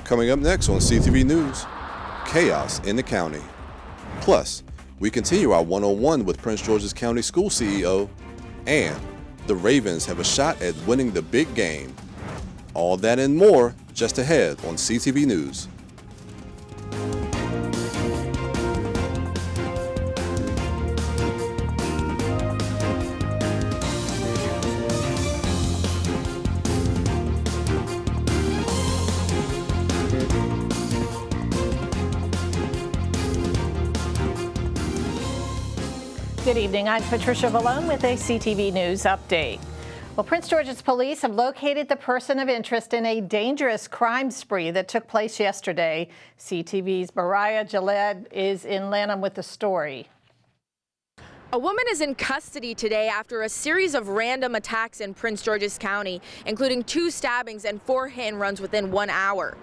Coming up next on CTV News, chaos in the county. Plus, we continue our one-on-one with Prince George's County School CEO, and the Ravens have a shot at winning the big game. All that and more just ahead on CTV News. Good evening. I'm Patricia Vallone with a CTV News update. Well, Prince George's police have located the person of interest in a dangerous crime spree that took place yesterday. CTV's Mariah Jalad is in Lanham with the story. A woman is in custody today after a series of random attacks in Prince George's County, including 2 stabbings and 4 hit and runs within 1 hour.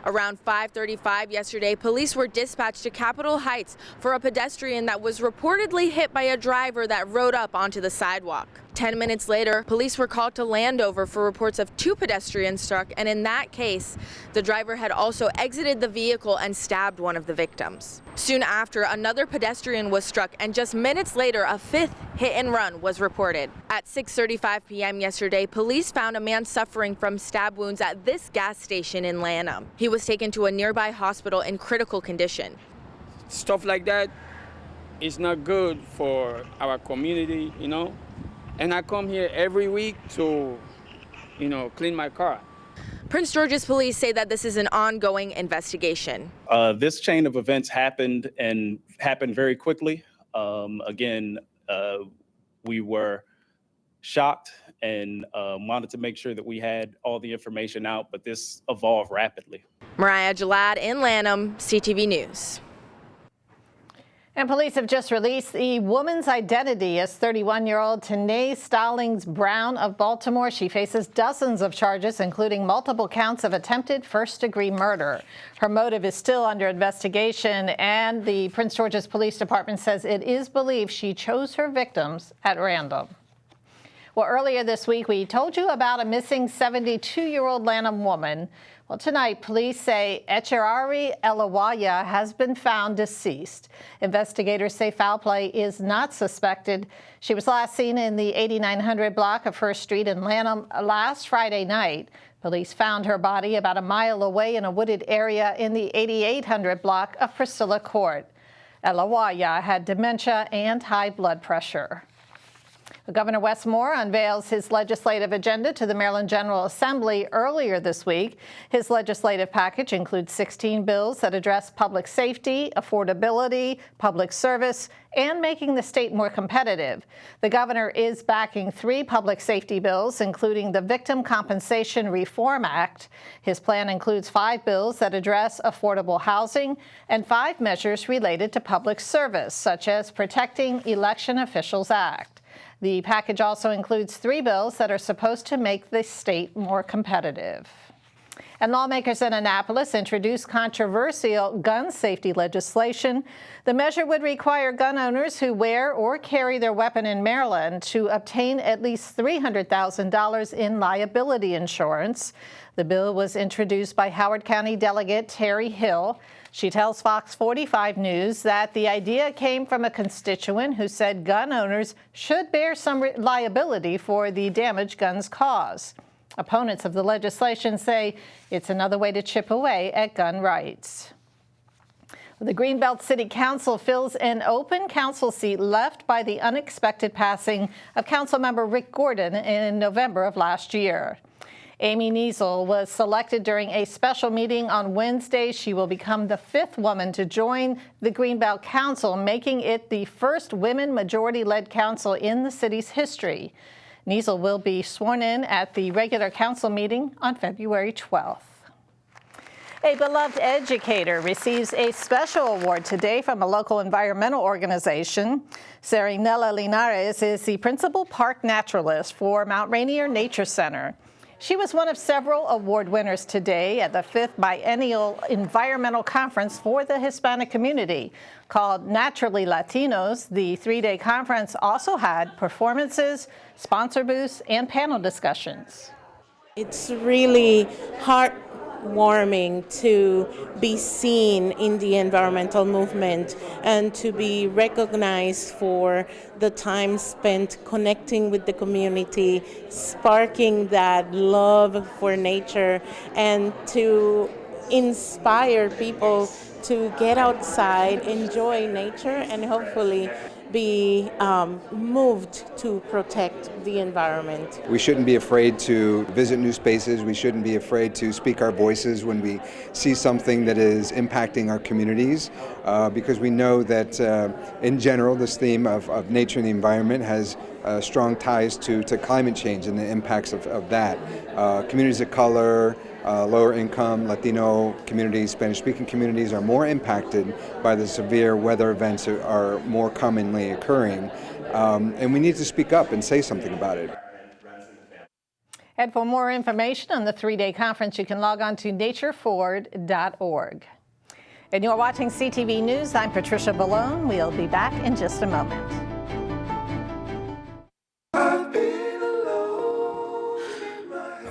Around 5:35 yesterday, police were dispatched to Capitol Heights for a pedestrian that was reportedly hit by a driver that rode up onto the sidewalk. 10 minutes later, police were called to Landover for reports of 2 pedestrians struck, and in that case, the driver had also exited the vehicle and stabbed one of the victims. Soon after, another pedestrian was struck, and just minutes later, a 5th hit and run was reported. At 6:35 p.m. yesterday, police found a man suffering from stab wounds at this gas station in Lanham. He was taken to a nearby hospital in critical condition. Stuff like that is not good for our community, you know. And I come here every week to, clean my car. Prince George's police say that this is an ongoing investigation. This chain of events happened very quickly. We were shocked and wanted to make sure that we had all the information out, but this evolved rapidly. Mariah Jalad in Lanham, CTV News. And police have just released the woman's identity as 31-year-old Tanae Stallings Brown of Baltimore. She faces dozens of charges, including multiple counts of attempted first-degree murder. Her motive is still under investigation, and the Prince George's Police Department says it is believed she chose her victims at random. Well, earlier this week, we told you about a missing 72-year-old Lanham woman. Well, tonight, police say Echerari Elawaya has been found deceased. Investigators say foul play is not suspected. She was last seen in the 8900 block of First Street in Lanham last Friday night. Police found her body about a mile away in a wooded area in the 8800 block of Priscilla Court. Elawaya had dementia and high blood pressure. Governor Wes Moore unveils his legislative agenda to the Maryland General Assembly earlier this week. His legislative package includes 16 bills that address public safety, affordability, public service, and making the state more competitive. The governor is backing 3 public safety bills, including the Victim Compensation Reform Act. His plan includes 5 bills that address affordable housing and 5 measures related to public service, such as Protecting Election Officials Act. The package also includes 3 bills that are supposed to make the state more competitive. And lawmakers in Annapolis introduced controversial gun safety legislation. The measure would require gun owners who wear or carry their weapon in Maryland to obtain at least $300,000 in liability insurance. The bill was introduced by Howard County Delegate Terry Hill. She tells Fox 45 News that the idea came from a constituent who said gun owners should bear some liability for the damage guns cause. Opponents of the legislation say it's another way to chip away at gun rights. The Greenbelt City Council fills an open council seat left by the unexpected passing of Councilmember Rick Gordon in November of last year. Amy Niesel was selected during a special meeting on Wednesday. She will become the 5th woman to join the Greenbelt Council, making it the first women majority-led council in the city's history. Niesel will be sworn in at the regular council meeting on February 12th. A beloved educator receives a special award today from a local environmental organization. Serinella Linares is the principal park naturalist for Mount Rainier Nature Center. She was one of several award winners today at the 5th Biennial Environmental Conference for the Hispanic community. Called Naturally Latinos, the 3-day conference also had performances, sponsor booths, and panel discussions. It's really heartwarming to be seen in the environmental movement and to be recognized for the time spent connecting with the community, sparking that love for nature, and to inspire people to get outside, enjoy nature, and hopefully be moved to protect the environment. We shouldn't be afraid to visit new spaces. We shouldn't be afraid to speak our voices when we see something that is impacting our communities, because we know that in general this theme of nature and the environment has strong ties to climate change and the impacts of that. Communities of color, lower income, Latino communities, Spanish-speaking communities are more impacted by the severe weather events that are more commonly occurring. And we need to speak up and say something about it. And for more information on the 3-day conference, you can log on to natureforward.org. And you're watching CTV News. I'm Patricia Ballone. We'll be back in just a moment. I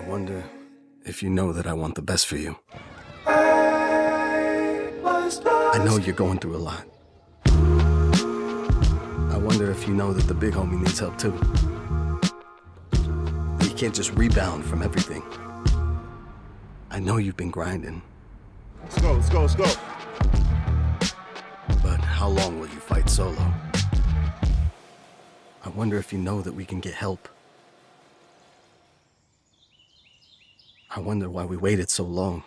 wonder if you know that I want the best for you. I know you're going through a lot. I wonder if you know that the big homie needs help too. He can't just rebound from everything. I know you've been grinding. Let's go, let's go, let's go. But how long will you fight solo? I wonder if you know that we can get help. I wonder why we waited so long.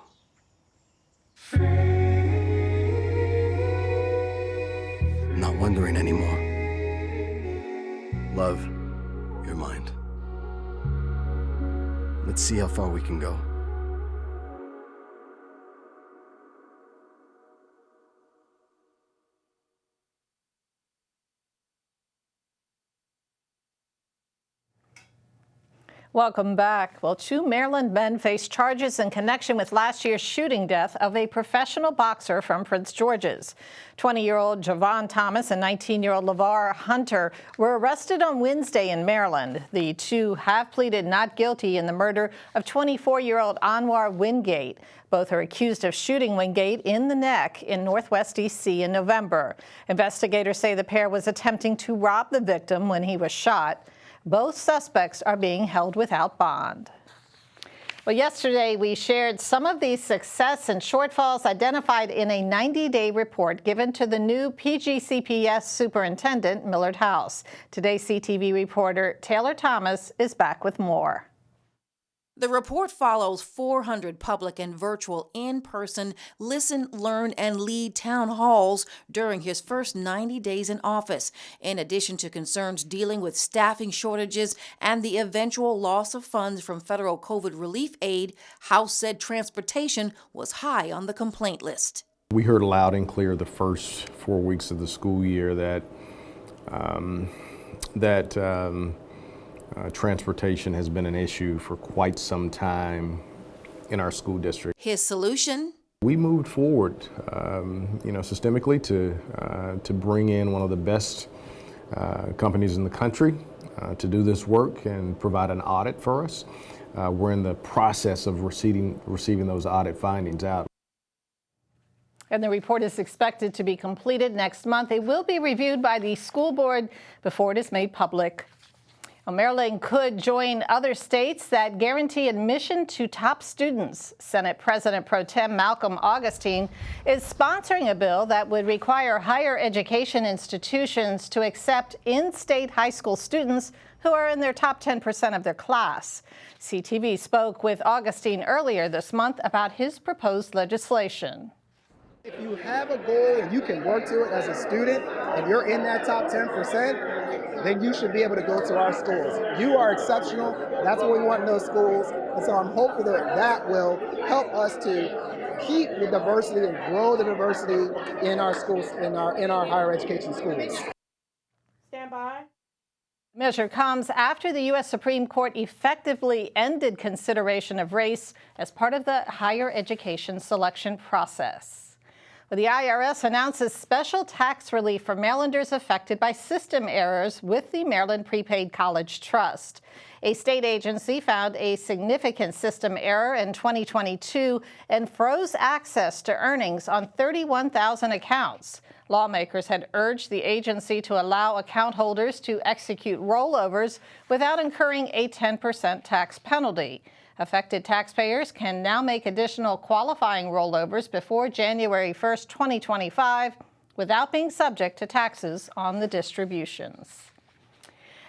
I'm not wondering anymore. Love, your mind. Let's see how far we can go. Welcome back. Well, 2 Maryland men face charges in connection with last year's shooting death of a professional boxer from Prince George's. 20-year-old Javon Thomas and 19-year-old LeVar Hunter were arrested on Wednesday in Maryland. The two have pleaded not guilty in the murder of 24-year-old Anwar Wingate. Both are accused of shooting Wingate in the neck in Northwest D.C. in November. Investigators say the pair was attempting to rob the victim when he was shot. Both suspects are being held without bond. Well, yesterday we shared some of the success and shortfalls identified in a 90-day report given to the new PGCPS superintendent, Millard House. Today, CTV reporter Taylor Thomas is back with more. The report follows 400 public and virtual in-person listen, learn, and lead town halls during his first 90 days in office, in addition to concerns dealing with staffing shortages and the eventual loss of funds from federal COVID relief aid. House said transportation was high on the complaint list. We heard loud and clear the first 4 weeks of the school year that transportation has been an issue for quite some time in our school district. His solution? We moved forward, systemically to bring in one of the best companies in the country to do this work and provide an audit for us. We're in the process of receiving those audit findings out. And the report is expected to be completed next month. It will be reviewed by the school board before it is made public. Well, Maryland could join other states that guarantee admission to top students. Senate President Pro Tem Malcolm Augustine is sponsoring a bill that would require higher education institutions to accept in-state high school students who are in their top 10% of their class. CTV spoke with Augustine earlier this month about his proposed legislation. If you have a goal and you can work to it as a student and you're in that top 10%, then you should be able to go to our schools. You are exceptional. That's what we want in those schools. And so I'm hopeful that that will help us to keep the diversity and grow the diversity in our schools, in our higher education schools. Stand by. The measure comes after the U.S. Supreme Court effectively ended consideration of race as part of the higher education selection process. The IRS announces special tax relief for Marylanders affected by system errors with the Maryland Prepaid College Trust. A state agency found a significant system error in 2022 and froze access to earnings on 31,000 accounts. Lawmakers had urged the agency to allow account holders to execute rollovers without incurring a 10% tax penalty. Affected taxpayers can now make additional qualifying rollovers before January 1st, 2025, without being subject to taxes on the distributions.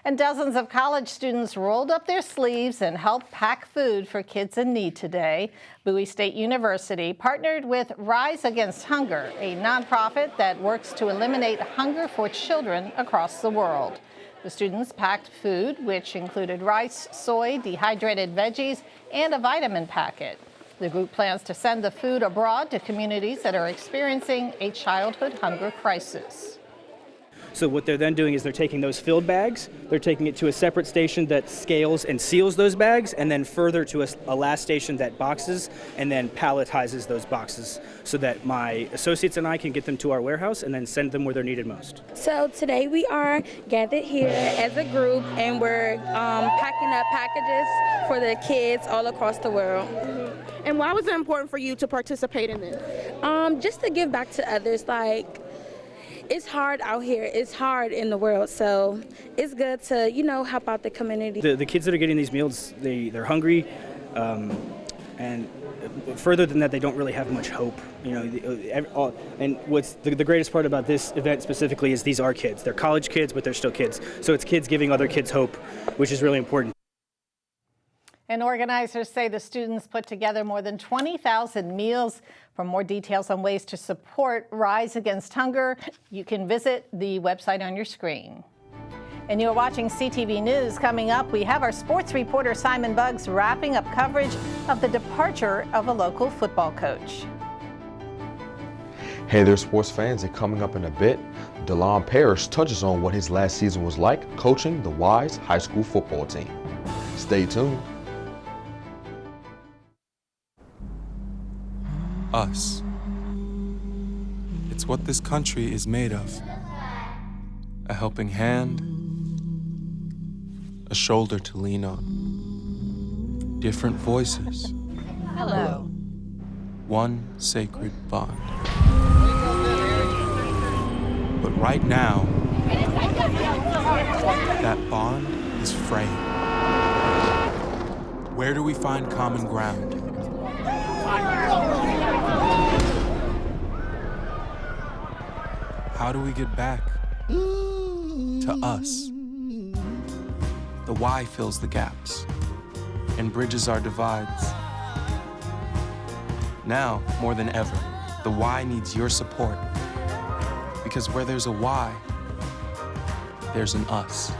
And dozens of college students rolled up their sleeves and helped pack food for kids in need today. Bowie State University partnered with Rise Against Hunger, a nonprofit that works to eliminate hunger for children across the world. The students packed food, which included rice, soy, dehydrated veggies, and a vitamin packet. The group plans to send the food abroad to communities that are experiencing a childhood hunger crisis. So what they're then doing is they're taking those filled bags, they're taking it to a separate station that scales and seals those bags, and then further to a last station that boxes and then palletizes those boxes so that my associates and I can get them to our warehouse and then send them where they're needed most. So today we are gathered here as a group and we're packing up packages for the kids all across the world. Mm-hmm. And why was it important for you to participate in this? Just to give back to others. It's hard out here. It's hard in the world, so it's good to, help out the community. The kids that are getting these meals, they're hungry, and further than that, they don't really have much hope. And what's the greatest part about this event specifically is these are kids. They're college kids, but they're still kids. So it's kids giving other kids hope, which is really important. And organizers say the students put together more than 20,000 meals. For more details on ways to support Rise Against Hunger, you can visit the website on your screen. And you're watching CTV News. Coming up, we have our sports reporter Simon Buggs wrapping up coverage of the departure of a local football coach. Hey there, sports fans, and coming up in a bit, DeLon Parrish touches on what his last season was like coaching the Wise High School football team. Stay tuned. Us. It's what this country is made of. A helping hand, a shoulder to lean on. Different voices. Hello. One sacred bond. But right now, that bond is fraying. Where do we find common ground? How do we get back to us? The why fills the gaps and bridges our divides. Now, more than ever, the why needs your support. Because where there's a why, there's an us.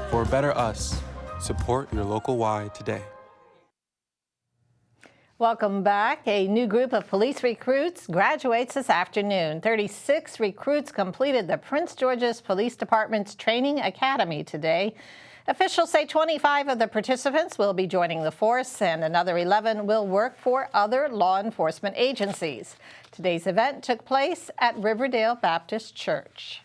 For a better us, support your local why today. Welcome back. A new group of police recruits graduates this afternoon. 36 recruits completed the Prince George's Police Department's Training Academy today. Officials say 25 of the participants will be joining the force and another 11 will work for other law enforcement agencies. Today's event took place at Riverdale Baptist Church.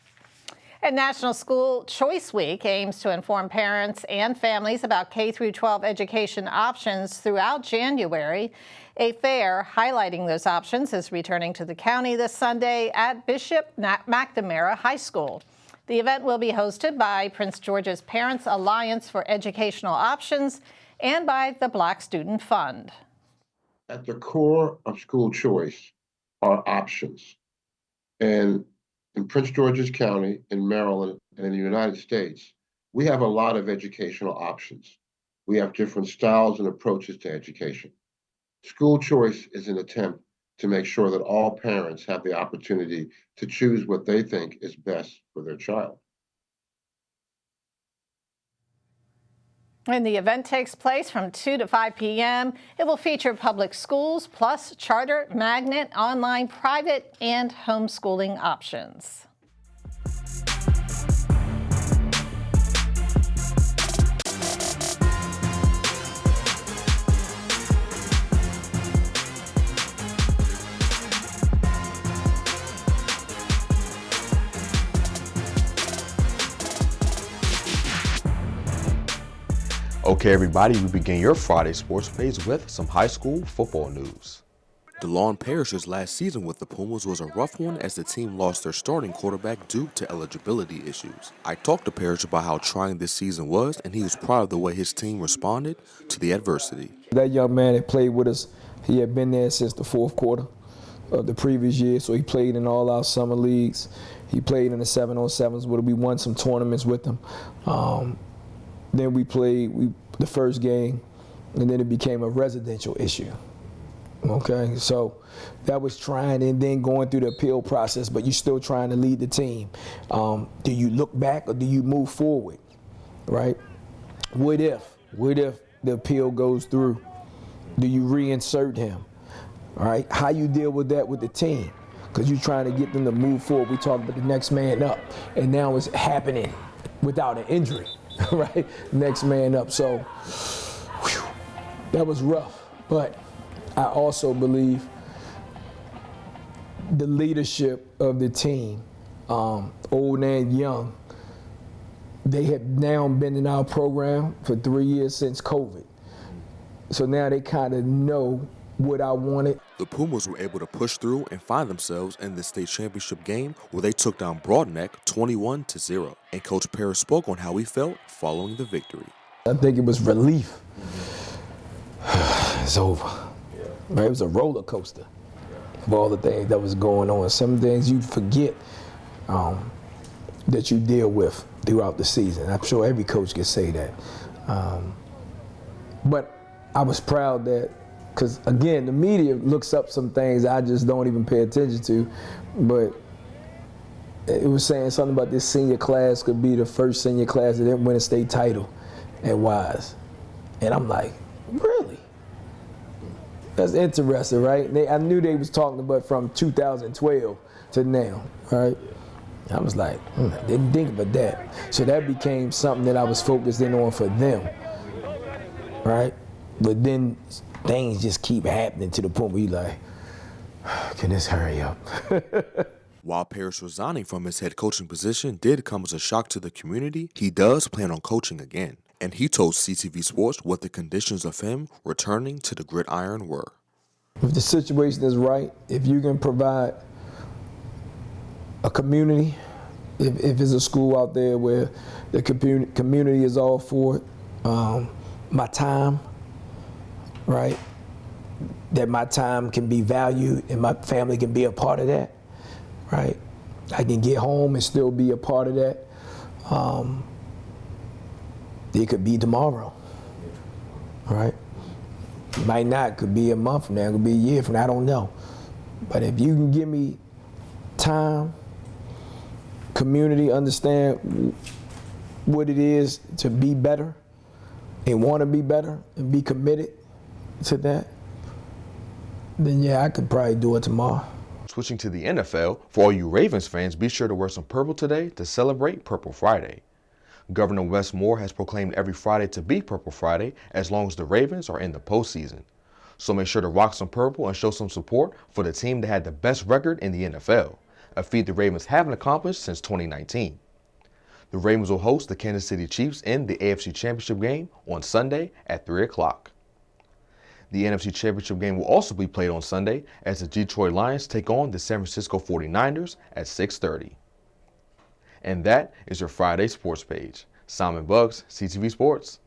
And National School Choice Week aims to inform parents and families about K-12 education options throughout January. A fair highlighting those options is returning to the county this Sunday at Bishop McNamara High School. The event will be hosted by Prince George's Parents Alliance for Educational Options and by the Black Student Fund. At the core of school choice are options. And in Prince George's County, in Maryland, and in the United States, we have a lot of educational options. We have different styles and approaches to education. School choice is an attempt to make sure that all parents have the opportunity to choose what they think is best for their child. And the event takes place from 2 to 5 p.m. It will feature public schools plus charter, magnet, online, private, and homeschooling options. Okay, everybody, we begin your Friday sports page with some high school football news. DeLon Parrish's last season with the Pumas was a rough one as the team lost their starting quarterback due to eligibility issues. I talked to Parrish about how trying this season was, and he was proud of the way his team responded to the adversity. That young man that played with us, he had been there since the fourth quarter of the previous year, so he played in all our summer leagues. He played in the 7-on-7s where we won some tournaments with him. Then we played the first game, and then it became a residential issue. Okay, so that was trying and then going through the appeal process, but you're still trying to lead the team. Do you look back or do you move forward, right? What if the appeal goes through? Do you reinsert him, all right? How you deal with that with the team? Because you're trying to get them to move forward. We talked about the next man up, and now it's happening without an injury, right? Next man up, so whew, that was rough, but I also believe the leadership of the team, old and young, they have now been in our program for 3 years since COVID. So now they kind of know what I wanted. The Pumas were able to push through and find themselves in the state championship game where they took down Broadneck 21-0. And Coach Parrish spoke on how he felt following the victory. I think it was relief. It's over. Right? It was a roller coaster of all the things that was going on. Some things you forget that you deal with throughout the season. I'm sure every coach can say that. But I was proud that, because again, the media looks up some things I just don't even pay attention to, but it was saying something about this senior class could be the first senior class that didn't win a state title at Wise. And I'm like, really? That's interesting, right? I knew they was talking about from 2012 to now, right? I was like, didn't think about that. So that became something that I was focused in on for them, right? But then things just keep happening to the point where you're like, can this hurry up? While Parrish resigning from his head coaching position did come as a shock to the community, he does plan on coaching again. And he told CTV Sports what the conditions of him returning to the gridiron were. If the situation is right, if you can provide a community, if there's a school out there where the community is all for it, my time, right? That my time can be valued and my family can be a part of that, right? I can get home and still be a part of that. It could be tomorrow, right? Might not, could be a month from now, could be a year from now, I don't know. But if you can give me time, community, understand what it is to be better and want to be better and be committed to that, then yeah, I could probably do it tomorrow. Switching to the NFL, for all you Ravens fans, be sure to wear some purple today to celebrate Purple Friday. Governor Wes Moore has proclaimed every Friday to be Purple Friday as long as the Ravens are in the postseason. So make sure to rock some purple and show some support for the team that had the best record in the NFL, a feat the Ravens haven't accomplished since 2019. The Ravens will host the Kansas City Chiefs in the AFC Championship game on Sunday at 3 o'clock. The NFC Championship game will also be played on Sunday as the Detroit Lions take on the San Francisco 49ers at 6:30. And that is your Friday sports page. Simon Buggs, CTV Sports.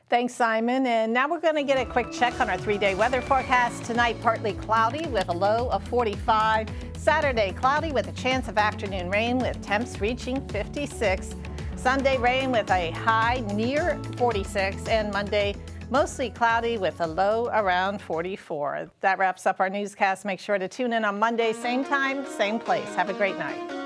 Thanks, Simon. And now we're going to get a quick check on our 3-day weather forecast. Tonight, partly cloudy with a low of 45. Saturday, cloudy with a chance of afternoon rain with temps reaching 56. Sunday, rain with a high near 46. And Monday, mostly cloudy with a low around 44. That wraps up our newscast. Make sure to tune in on Monday, same time, same place. Have a great night.